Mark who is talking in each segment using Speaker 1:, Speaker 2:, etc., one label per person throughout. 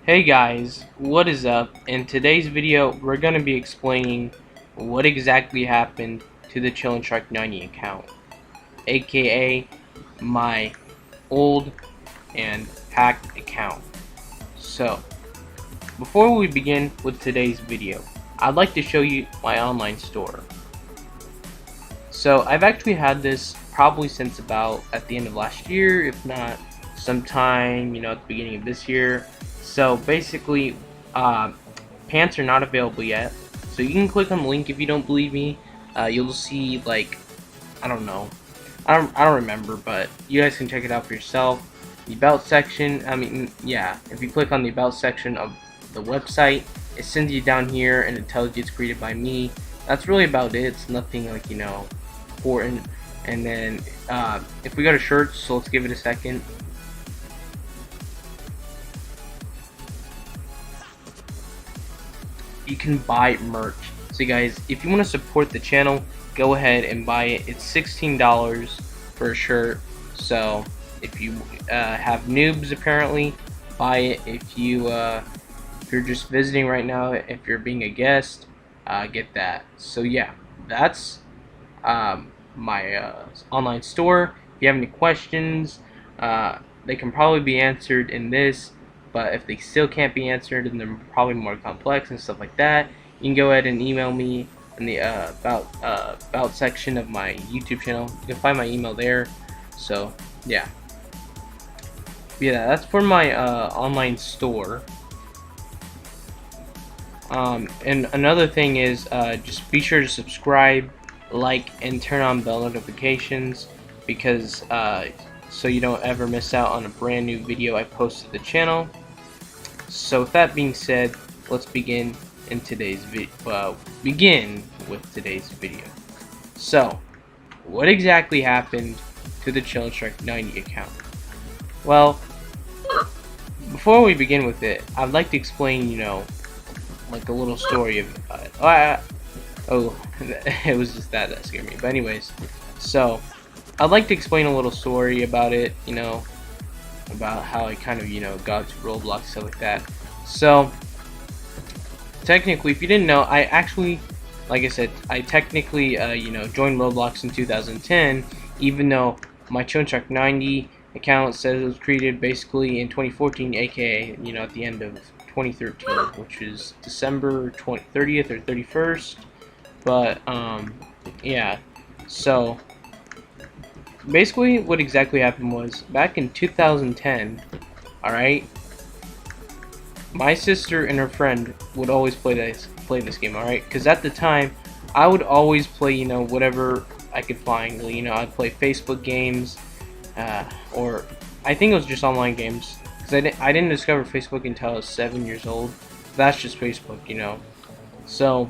Speaker 1: Hey guys, what is up? In today's video, we're going to be explaining what exactly happened to the chillinshark90 account, aka my old and hacked account. So, before we begin with today's video, I'd like to show you my online store. So, I've actually had this probably since about at the end of last year, if not sometime, at the beginning of this year. So basically, pants are not available yet. So you can click on the link if you don't believe me. You'll see, like, I don't know, I don't remember, but you guys can check it out for yourself. The about section, yeah, if you click on the about section of the website, it sends you down here and it tells you it's created by me. That's really about it. It's nothing like important. And then if we go to shirts, so let's give it a second. You can buy merch. So guys, if you want to support the channel, go ahead and buy it. It's $16 for a shirt. So if you have noobs, apparently buy it. If you're just visiting right now, if you're being a guest, get that. So yeah, that's my online store. If you have any questions, they can probably be answered in this. But if they still can't be answered and they're probably more complex and stuff like that, you can go ahead and email me in the about section of my YouTube channel. You can find my email there. So yeah, that's for my online store. And another thing is, just be sure to subscribe, like, and turn on bell notifications, because so you don't ever miss out on a brand new video I post to the channel. So with that being said, let's begin with today's video. So, what exactly happened to the chillinshark90 account? Well, before we begin with it, I'd like to explain, like a little story of it was just that scared me. But anyways, so I'd like to explain a little story about it, about how I kind of, got to Roblox, stuff like that. So, technically, if you didn't know, I actually, like I said, I technically, joined Roblox in 2010, even though my chillinshark90 account says it was created basically in 2014, aka, at the end of 2013, which is December 30th or 31st. But, yeah, so basically what exactly happened was, back in 2010, alright, my sister and her friend would always play this game, alright, because at the time I would always play, whatever I could find. I'd play Facebook games, or I think it was just online games, because I didn't discover Facebook until I was 7 years old. That's just Facebook, so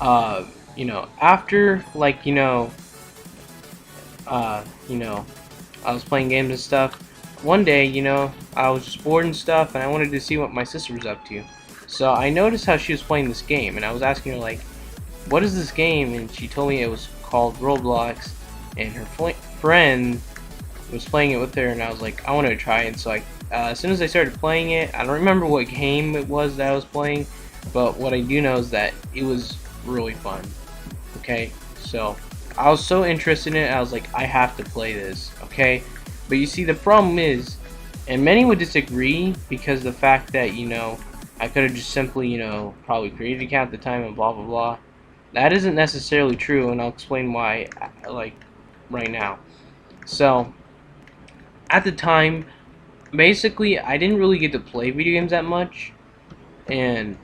Speaker 1: after, like, I was playing games and stuff. One day, I was just bored and stuff, and I wanted to see what my sister was up to. So I noticed how she was playing this game, and I was asking her, like, what is this game? And she told me it was called Roblox, and her friend was playing it with her, and I was like, I wanted to try it. And so as soon as I started playing it, I don't remember what game it was that I was playing, but what I do know is that it was really fun. Okay, so I was so interested in it, I was like, I have to play this, okay? But you see, the problem is, and many would disagree, because the fact that, I could have just simply, probably created an account at the time and blah blah blah. That isn't necessarily true, and I'll explain why, like, right now. So, at the time, basically, I didn't really get to play video games that much, and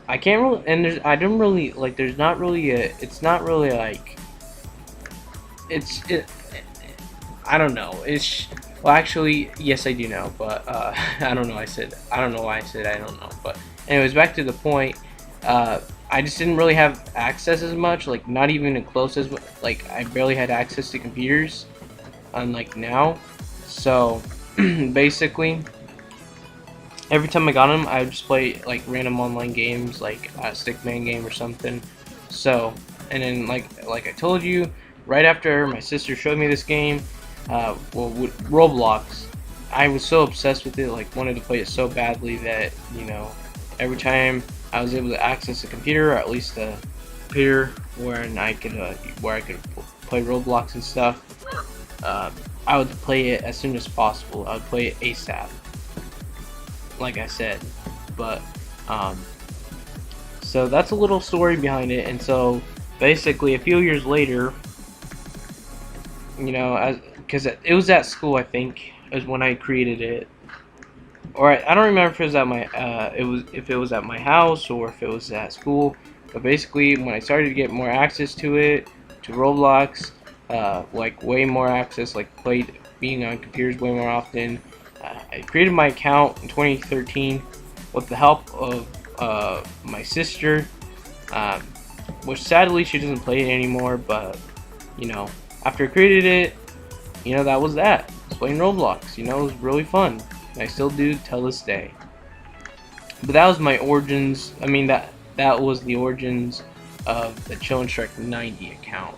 Speaker 1: I can't really, and I don't really, like, there's not really it's not really like, I don't know. Well, actually, yes, I do know, but I don't know. I don't know why I said I don't know. But anyways, back to the point. I just didn't really have access as much. Like, not even close as, like, I barely had access to computers, unlike now. So basically, every time I got them, I would just play, like, random online games, like a Stickman game or something. So, and then, like I told you, right after my sister showed me this game, Roblox, I was so obsessed with it, like wanted to play it so badly that, you know, every time I was able to access a computer, or at least a computer where I could play Roblox and stuff, uh, I would play it as soon as possible. I would play it ASAP, like I said. But so that's a little story behind it. And so basically, a few years later, you know, because it was at school, I think, is when I created it. Or I don't remember if it was at my if it was at my house or if it was at school. But basically, when I started to get more access to it, to Roblox, like way more access, like being on computers way more often, I created my account in 2013 with the help of my sister, um, which sadly she doesn't play it anymore. But you know, after I created it, you know, that was that. Just playing Roblox. You know, it was really fun. And I still do till this day. But that was my origins. I mean, that was the origins of the chillinshark90 account.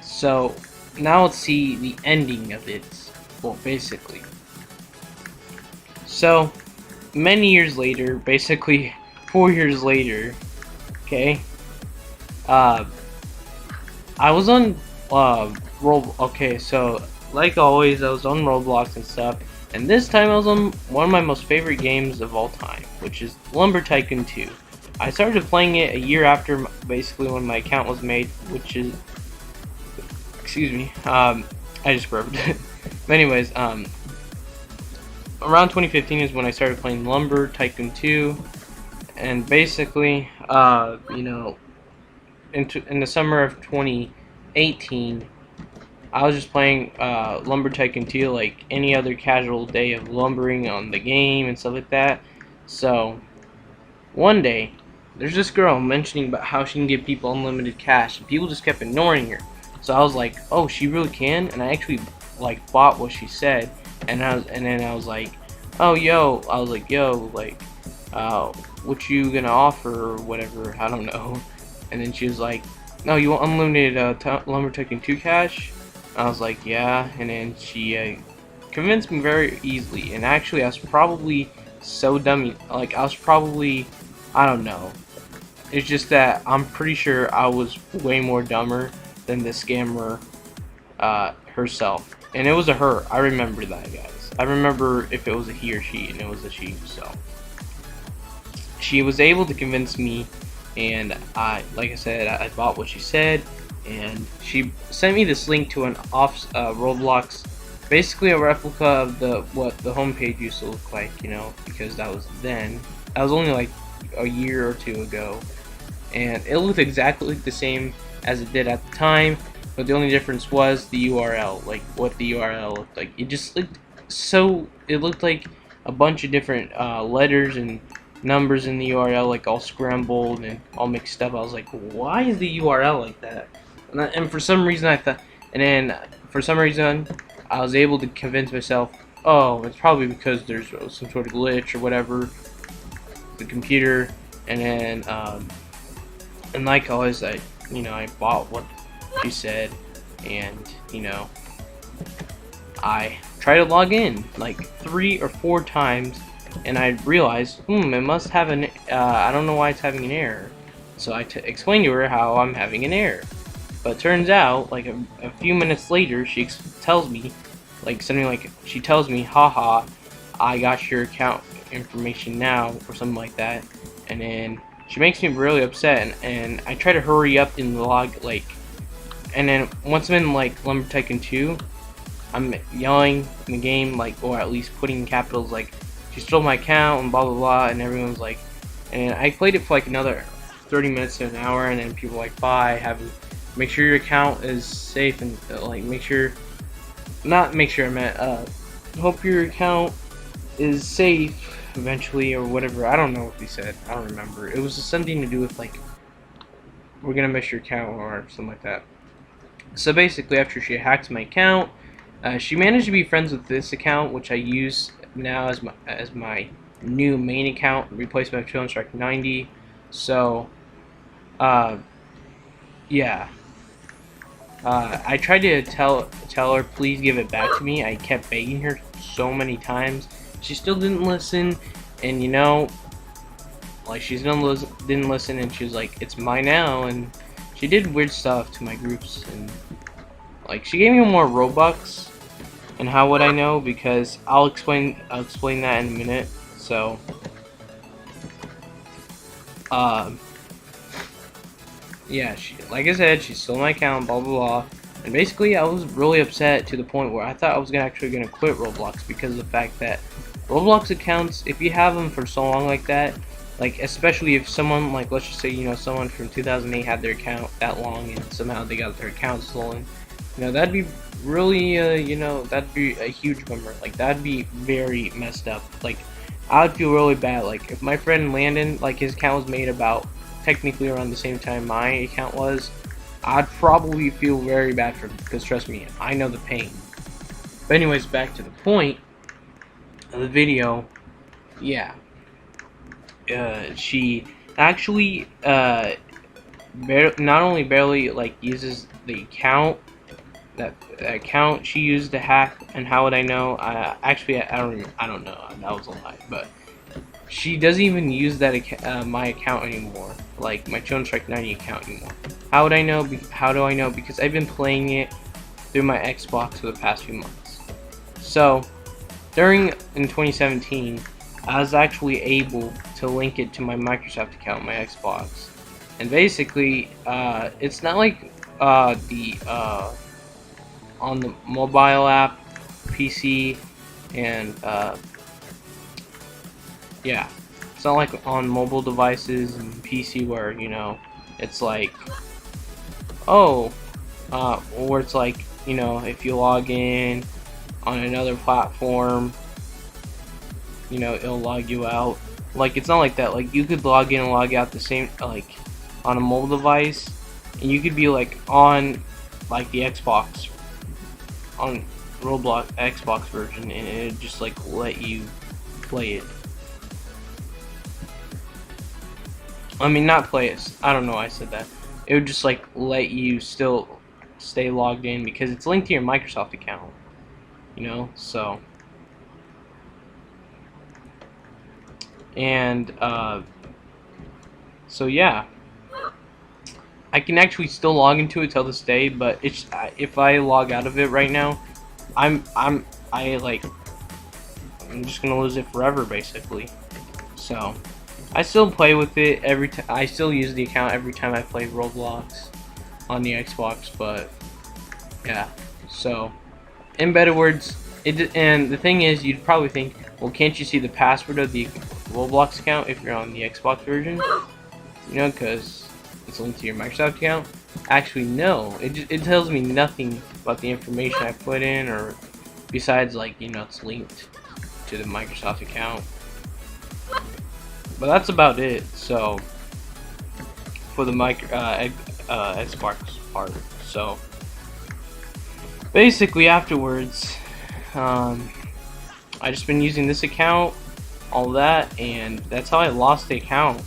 Speaker 1: So now let's see the ending of it. Well, basically. So many years later, basically 4 years later, okay, I was on okay, so like always, I was on Roblox and stuff, and this time I was on one of my most favorite games of all time, which is Lumber Tycoon 2. I started playing it a year after, basically, when my account was made, which is, excuse me, I just burped. But anyways, around 2015 is when I started playing Lumber Tycoon 2, and basically, you know, in the summer of 2018, I was just playing Lumber Tycoon 2 like any other casual day of lumbering on the game and stuff like that. So one day, there's this girl mentioning about how she can give people unlimited cash, and people just kept ignoring her. So I was like, oh, she really can, and I actually like bought what she said, and then I was like, oh, yo, like, what you gonna offer or whatever, I don't know. And then she was like, no, you want unlimited Lumber Tycoon 2 cash? I was like, yeah. And then she convinced me very easily. And actually, I was probably so dummy. Like, I don't know. It's just that I'm pretty sure I was way more dumber than the scammer herself. And it was a her. I remember that, guys. I remember if it was a he or she, and it was a she. So she was able to convince me, and like I said, I bought what she said, and she sent me this link to an Roblox, basically a replica of what the homepage used to look like, you know, because that was only like a year or two ago, and it looked exactly the same as it did at the time, but the only difference was the URL, like what the URL looked like. It looked like a bunch of different letters and numbers in the URL, like all scrambled and all mixed up. I was like, why is the URL like that? And for some reason I was able to convince myself, oh, it's probably because there's some sort of glitch or whatever, the computer. And then and like always, I bought what she said, and you know, I tried to log in like 3 or 4 times, and I realized, it must have an, I don't know why it's having an error. So I explained to her how I'm having an error. But it turns out, like a few minutes later, she tells me, like something like, she tells me, haha, I got your account information now, or something like that. And then she makes me really upset, and I try to hurry up in the log, like, and then once I'm in like Lumber Tycoon 2, I'm yelling in the game, like, or at least putting in capitals, like, she stole my account and blah blah blah, and everyone's like, and I played it for like another 30 minutes to an hour, and then people were like, bye, make sure your account is safe, and like hope your account is safe eventually, or whatever. I don't know what they said, I don't remember. It was something to do with like, we're gonna miss your account or something like that. So basically, after she hacked my account, she managed to be friends with this account, which I use now as my new main account, replacement of chillinshark90. So yeah, I tried to tell her please give it back to me. I kept begging her so many times. She still didn't listen, and you know, like she didn't listen, and she was like, "It's mine now." And she did weird stuff to my groups, and like she gave me more Robux. And how would I know? Because I'll explain that in a minute. So, um, yeah, like I said, she stole my account, blah blah blah. And basically, I was really upset to the point where I thought I was actually gonna quit Roblox because of the fact that Roblox accounts, if you have them for so long like that, like especially if someone, like let's just say, you know, someone from 2008 had their account that long and somehow they got their account stolen, you know, that'd be really, you know, that'd be a huge bummer. Like that'd be very messed up. Like I would feel really bad. Like if my friend Landon, like his account was made about technically around the same time my account was, I'd probably feel very bad for him because trust me, I know the pain. But anyways, back to the point of the video. Yeah, she actually not only barely like uses the account that account she used to hack, and how would I know? Actually, I don't know. That was a lie, but she doesn't even use that my account anymore, like my chillinshark90 account anymore. How would I know? How do I know? Because I've been playing it through my Xbox for the past few months. So, in 2017, I was actually able to link it to my Microsoft account, my Xbox, and basically, it's not like on the mobile app, PC, and yeah, it's not like on mobile devices and PC where, you know, it's like, oh, or it's like, you know, if you log in on another platform, you know, it'll log you out. Like, it's not like that. Like, you could log in and log out the same, like, on a mobile device, and you could be like on like the Xbox, on Roblox Xbox version, and it just like let you play it. I mean, not play it. I don't know why I said that. It would just like let you still stay logged in because it's linked to your Microsoft account. You know, so and so yeah, I can actually still log into it till this day. But it's if I log out of it right now, I'm just gonna lose it forever basically. So I still play with it every time. I still use the account every time I play Roblox on the Xbox. But yeah, so in better words, and the thing is, you'd probably think, well, can't you see the password of the Roblox account if you're on the Xbox version? You know, because it's linked to your Microsoft account. Actually, no. It tells me nothing about the information I put in, or besides, like, you know, it's linked to the Microsoft account. But that's about it. So for the Xbox part. So basically, afterwards, I just been using this account, all that, and that's how I lost the account.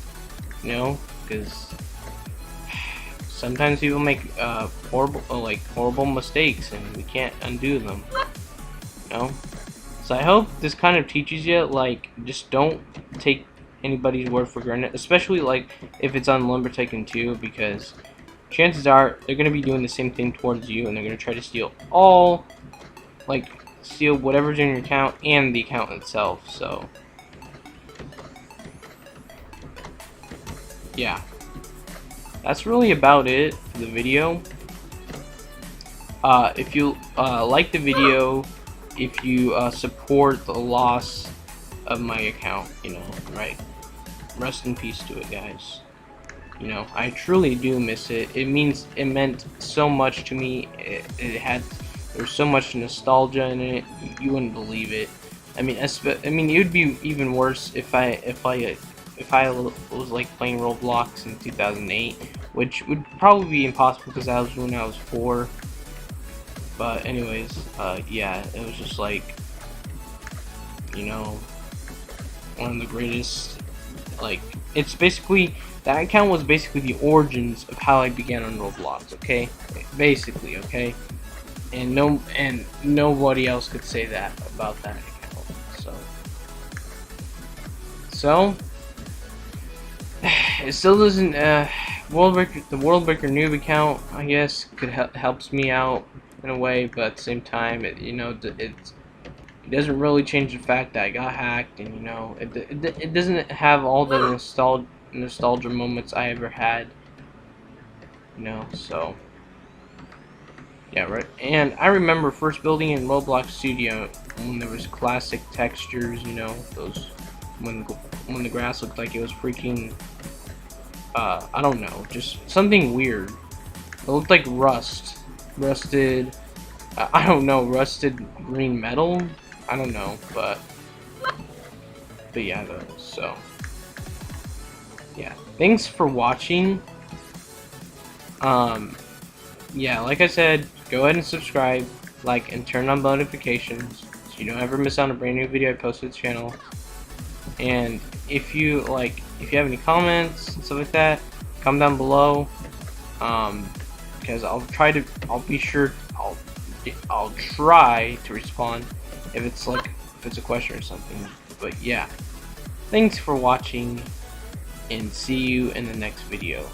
Speaker 1: You know, because sometimes people make horrible mistakes, and we can't undo them. You know, so I hope this kind of teaches you, like, just don't take anybody's word for granted, especially like if it's on Lumber Tycoon 2, because chances are they're gonna be doing the same thing towards you, and they're gonna try to steal steal whatever's in your account and the account itself. So yeah, that's really about it for the video. If you like the video, if you support the loss of my account, you know, right? Rest in peace to it, guys. You know, I truly do miss it. It meant so much to me. There's so much nostalgia in it. You wouldn't believe it. I mean, it would be even worse if I was like playing Roblox in 2008, which would probably be impossible because that was when I was 4. But anyways, yeah, it was just like, you know, one of the greatest like, it's basically, that account was basically the origins of how I began on Roblox, okay? Basically, okay? And nobody else could say that about that account. So it still doesn't, the World Breaker noob account, I guess, helps me out in a way, but at the same time, it doesn't really change the fact that I got hacked, and it doesn't have all the nostalgia moments I ever had, so yeah, right. And I remember first building in Roblox Studio when there was classic textures, those when the grass looked like it was freaking I don't know, just something weird. It looked like rusted, I don't know, rusted green metal. I don't know, but yeah, though. So yeah, thanks for watching. Yeah, like I said, go ahead and subscribe, like, and turn on notifications so you don't ever miss out on a brand new video I post to the channel. And if you have any comments and stuff like that, comment down below. Because I'll try to respond if it's a question or something. But yeah, thanks for watching, and see you in the next video.